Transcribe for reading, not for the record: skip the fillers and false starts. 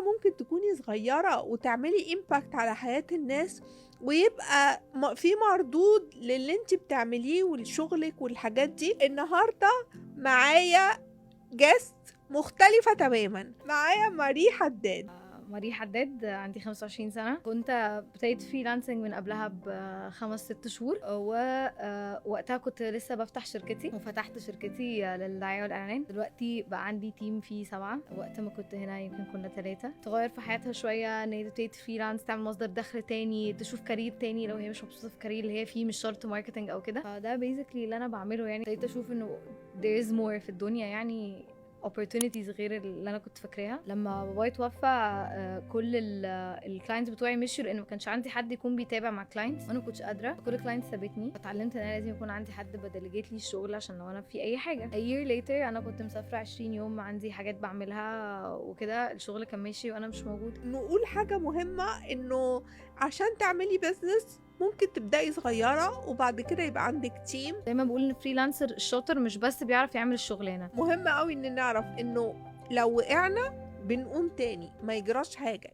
ممكن تكوني صغيرة وتعملي امباكت على حياة الناس، ويبقى في مردود للي انت بتعمليه ولشغلك والحاجات دي. النهاردة معايا جاست مختلفة تماما، معايا ماري حداد. ماري حداد، عندي 25 سنة. كنت ابتديت فريلانسنج من قبلها ب5-6 شهور، ووقتها كنت لسه بفتح شركتي، وفتحت شركتي للدعاية والإعلان. دلوقتي بقى عندي تيم فيه 7. وقت ما كنت هنا يمكن كنا 3. تغير في حياتها شوية ان هي تبتدي فريلانس، تعمل مصدر دخل تاني، تشوف كارير تاني لو هي مش مبسوطة في الكارير اللي هي فيه، مش شرط ماركتنج او كده. فده بيزيكلي اللي انا بعمله. يعني ابتديت اشوف انه there is more في الدنيا، يعني opportunities غير اللي انا كنت فاكراها. لما بابايا توفى كل الكلاينتس بتوعي مشوا، لان ما كانش عندي حد يكون بيتابع مع كلاينتس، وانا ما كنتش قادره. كل الكلاينتس سابتني، فتعلمت ان انا لازم يكون عندي حد بديليجيت لي الشغل، عشان لو انا في اي حاجه. a year later انا كنت مسافره 20 يوم، عندي حاجات بعملها وكده، الشغل كان ماشي وانا مش موجوده. نقول حاجة مهمة، انه عشان تعملي بزنس ممكن تبدأي صغيرة وبعد كده يبقى عندك تيم. دايما بقول ان الفريلانسر الشاطر مش بس بيعرف يعمل الشغلانه. مهم قوي ان نعرف انه لو وقعنا بنقوم تاني، ما يجراش حاجة.